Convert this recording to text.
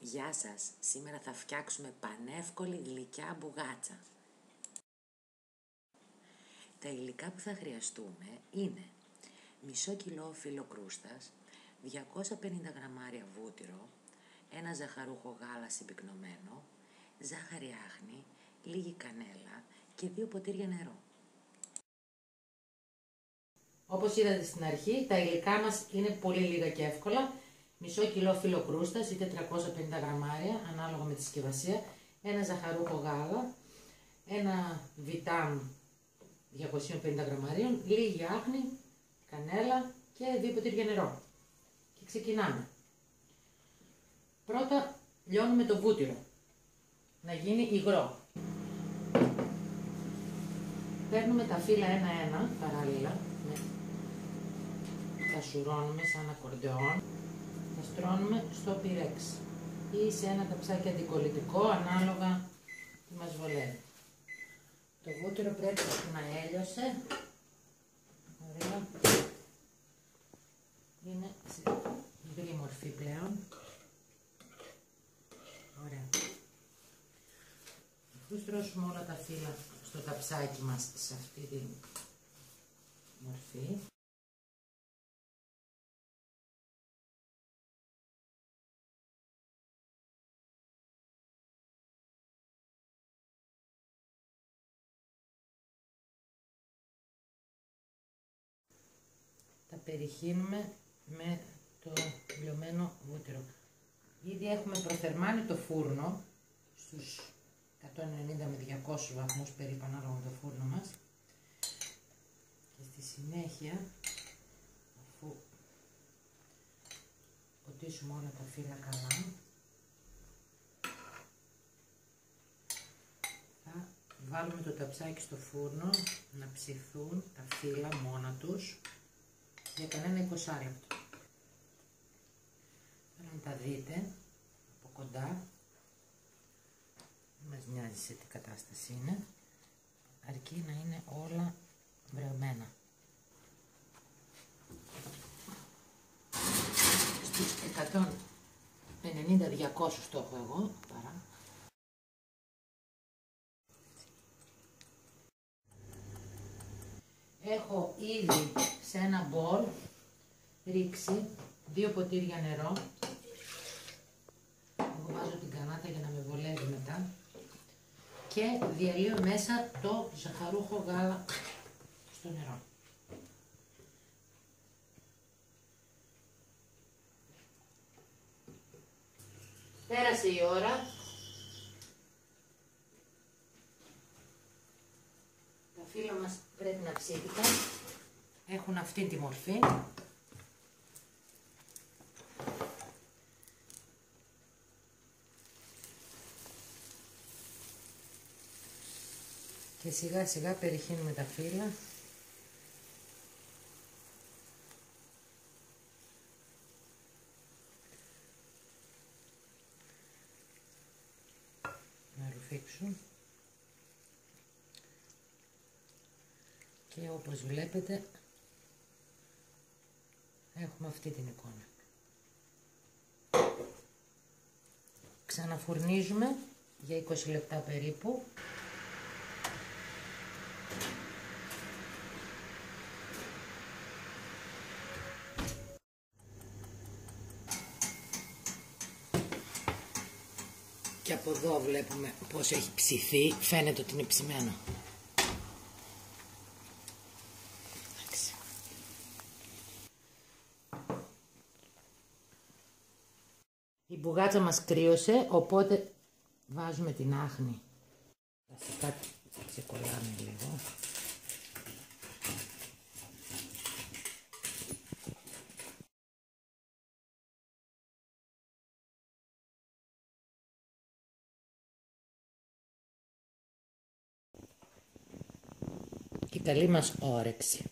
Γεια σας, σήμερα θα φτιάξουμε πανεύκολη γλυκιά μπουγάτσα. Τα υλικά που θα χρειαστούμε είναι μισό κιλό φύλλο κρούστας, 250 γραμμάρια βούτυρο, ένα ζαχαρούχο γάλα συμπυκνωμένο, ζάχαρη άχνη, λίγη κανέλα και 2 ποτήρια νερό. Όπως είδατε στην αρχή, τα υλικά μας είναι πολύ λίγα και εύκολα. Μισό κιλό φύλλο κρούστας, είτε 350 γραμμάρια, ανάλογα με τη συσκευασία, ένα ζαχαρούχο γάλα, ένα βιτάμ 250 γραμμαρίων, λίγη άχνη, κανέλα και 2 ποτήρια νερό. Και ξεκινάμε. Πρώτα λιώνουμε το βούτυρο, να γίνει υγρό. Παίρνουμε τα φύλλα ένα-ένα, παράλληλα, τα σουρώνουμε σαν ακορντεόν, τα στρώνουμε στο πυρέξ ή σε ένα ταψάκι αντικολλητικό, ανάλογα τι μας βολεύει. Το βούτυρο πρέπει να έλειωσε. Ωραία. Είναι σε υγρή μορφή πλέον. Ωραία. Αφού στρώσουμε όλα τα φύλλα στο ταψάκι μας σε αυτή τη μορφή, τα περιχύνουμε με το λιωμένο βούτυρο. Ήδη έχουμε προθερμάνει το φούρνο στους 190 με 200 βαθμούς περίπου, ανάλογα με το φούρνο μας, και στη συνέχεια, αφού ποτίσουμε όλα τα φύλλα καλά, θα βάλουμε το ταψάκι στο φούρνο να ψηθούν τα φύλλα μόνα τους για κανένα 20 λεπτό. Θέλω να τα δείτε από κοντά, δεν μας νοιάζει σε τι κατάσταση είναι, αρκεί να είναι όλα βρεωμένα. Στους 150-200 το έχω εγώ, παρά. Έχω ήδη σε ένα μπολ ρίξει 2 ποτήρια νερό. Εγώ βάζω την κανάτα για να με βολεύει μετά. Και διαλύω μέσα το ζαχαρούχο γάλα στο νερό. Πέρασε η ώρα. Τα φύλλα μας πρέπει να ψήθηκαν. Έχουν αυτή τη μορφή. Και σιγά σιγά περιχύνουμε τα φύλλα. Να ρουφήξουν. Και όπως βλέπετε έχουμε αυτή την εικόνα. Ξαναφουρνίζουμε για 20 λεπτά περίπου. Και από εδώ βλέπουμε πως έχει ψηθεί, φαίνεται ότι είναι ψημένο. Η μπουγάτσα μας κρύωσε, οπότε βάζουμε την άχνη. Βασικά ξεκολλάμε λίγο. Και καλή μας όρεξη.